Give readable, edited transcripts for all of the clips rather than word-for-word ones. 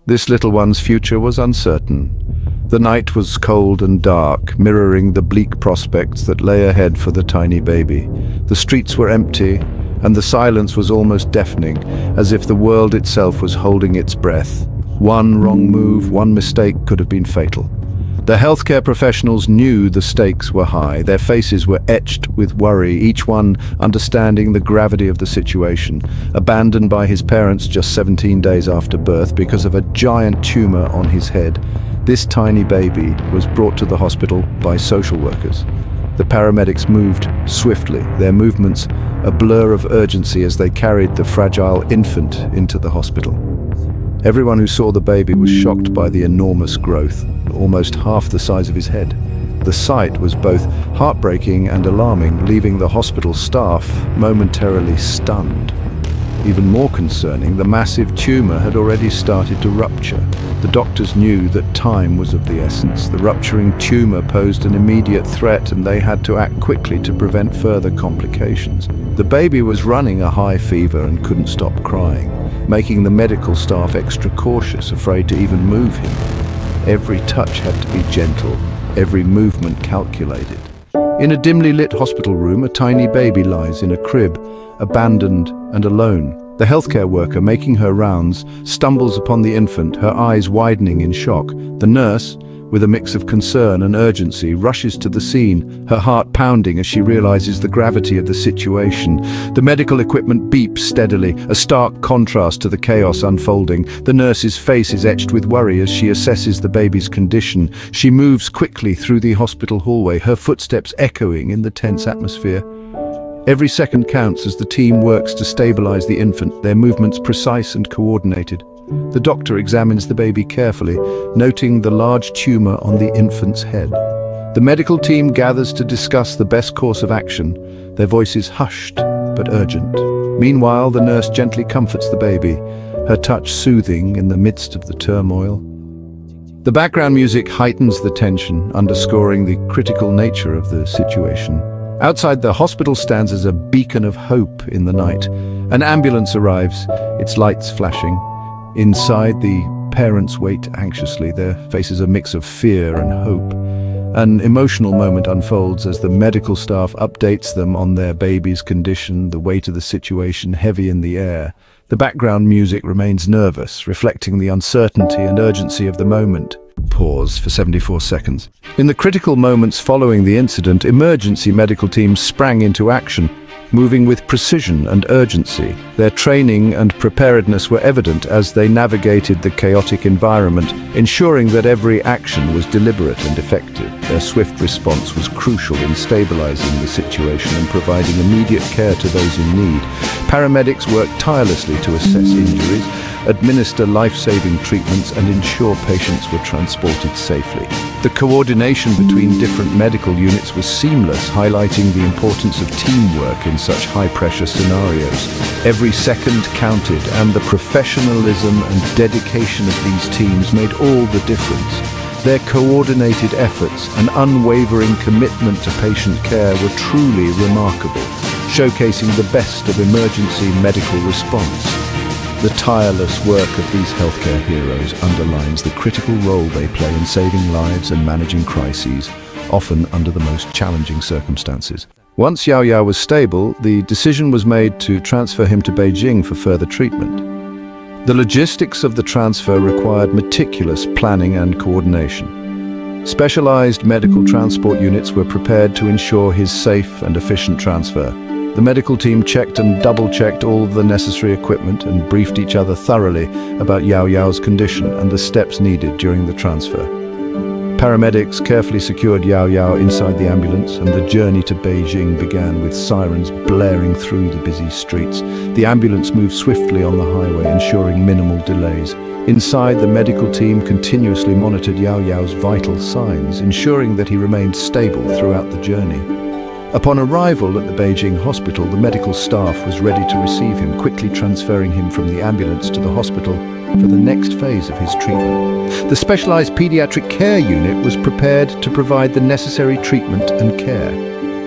This little one's future was uncertain. The night was cold and dark, mirroring the bleak prospects that lay ahead for the tiny baby. The streets were empty, and the silence was almost deafening, as if the world itself was holding its breath. One wrong move, one mistake could have been fatal. The healthcare professionals knew the stakes were high. Their faces were etched with worry, each one understanding the gravity of the situation. Abandoned by his parents just 17 days after birth because of a giant tumor on his head, this tiny baby was brought to the hospital by social workers. The paramedics moved swiftly, their movements a blur of urgency as they carried the fragile infant into the hospital. Everyone who saw the baby was shocked by the enormous growth, almost half the size of his head. The sight was both heartbreaking and alarming, leaving the hospital staff momentarily stunned. Even more concerning, the massive tumor had already started to rupture. The doctors knew that time was of the essence. The rupturing tumor posed an immediate threat, and they had to act quickly to prevent further complications. The baby was running a high fever and couldn't stop crying, making the medical staff extra cautious, afraid to even move him. Every touch had to be gentle, every movement calculated. In a dimly lit hospital room, a tiny baby lies in a crib, abandoned and alone. The healthcare worker, making her rounds, stumbles upon the infant, her eyes widening in shock. The nurse, with a mix of concern and urgency, rushes to the scene, her heart pounding as she realizes the gravity of the situation. The medical equipment beeps steadily, a stark contrast to the chaos unfolding. The nurse's face is etched with worry as she assesses the baby's condition. She moves quickly through the hospital hallway, her footsteps echoing in the tense atmosphere. Every second counts as the team works to stabilize the infant, their movements precise and coordinated. The doctor examines the baby carefully, noting the large tumor on the infant's head. The medical team gathers to discuss the best course of action, their voices hushed but urgent. Meanwhile, the nurse gently comforts the baby, her touch soothing in the midst of the turmoil. The background music heightens the tension, underscoring the critical nature of the situation. Outside, the hospital stands as a beacon of hope in the night. An ambulance arrives, its lights flashing. Inside, the parents wait anxiously, their faces a mix of fear and hope. An emotional moment unfolds as the medical staff updates them on their baby's condition, the weight of the situation heavy in the air. The background music remains nervous, reflecting the uncertainty and urgency of the moment. Pause for 74 seconds. In the critical moments following the incident, emergency medical teams sprang into action, moving with precision and urgency. Their training and preparedness were evident as they navigated the chaotic environment, ensuring that every action was deliberate and effective. Their swift response was crucial in stabilizing the situation and providing immediate care to those in need. Paramedics worked tirelessly to assess injuries, administer life-saving treatments, and ensure patients were transported safely. The coordination between different medical units was seamless, highlighting the importance of teamwork in such high-pressure scenarios. Every second counted, and the professionalism and dedication of these teams made all the difference. Their coordinated efforts and unwavering commitment to patient care were truly remarkable, showcasing the best of emergency medical response. The tireless work of these healthcare heroes underlines the critical role they play in saving lives and managing crises, often under the most challenging circumstances. Once Yao Yao was stable, the decision was made to transfer him to Beijing for further treatment. The logistics of the transfer required meticulous planning and coordination. Specialized medical transport units were prepared to ensure his safe and efficient transfer. The medical team checked and double-checked all the necessary equipment and briefed each other thoroughly about Yao Yao's condition and the steps needed during the transfer. Paramedics carefully secured Yao Yao inside the ambulance, and the journey to Beijing began with sirens blaring through the busy streets. The ambulance moved swiftly on the highway, ensuring minimal delays. Inside, the medical team continuously monitored Yao Yao's vital signs, ensuring that he remained stable throughout the journey. Upon arrival at the Beijing hospital, the medical staff was ready to receive him, quickly transferring him from the ambulance to the hospital for the next phase of his treatment. The specialized pediatric care unit was prepared to provide the necessary treatment and care.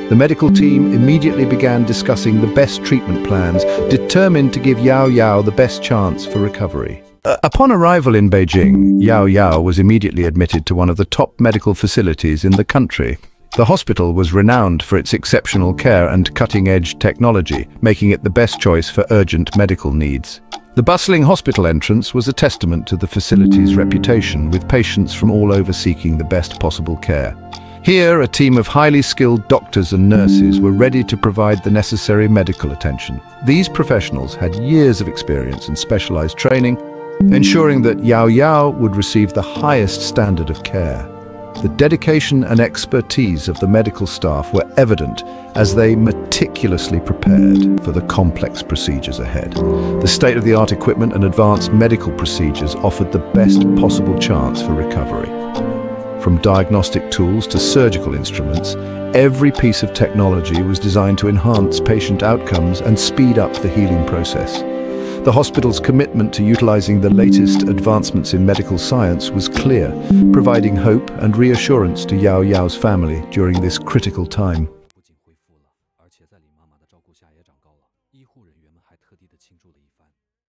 The medical team immediately began discussing the best treatment plans, determined to give Yao Yao the best chance for recovery. Upon arrival in Beijing, Yao Yao was immediately admitted to one of the top medical facilities in the country. The hospital was renowned for its exceptional care and cutting-edge technology, making it the best choice for urgent medical needs. The bustling hospital entrance was a testament to the facility's reputation, with patients from all over seeking the best possible care. Here, a team of highly skilled doctors and nurses were ready to provide the necessary medical attention. These professionals had years of experience and specialized training, ensuring that Yao Yao would receive the highest standard of care. The dedication and expertise of the medical staff were evident as they meticulously prepared for the complex procedures ahead. The state-of-the-art equipment and advanced medical procedures offered the best possible chance for recovery. From diagnostic tools to surgical instruments, every piece of technology was designed to enhance patient outcomes and speed up the healing process. The hospital's commitment to utilizing the latest advancements in medical science was clear, providing hope and reassurance to Yao Yao's family during this critical time. 不仅恢复了，而且在李妈妈的照顾下也长高了。医护人员们还特地的庆祝了一番。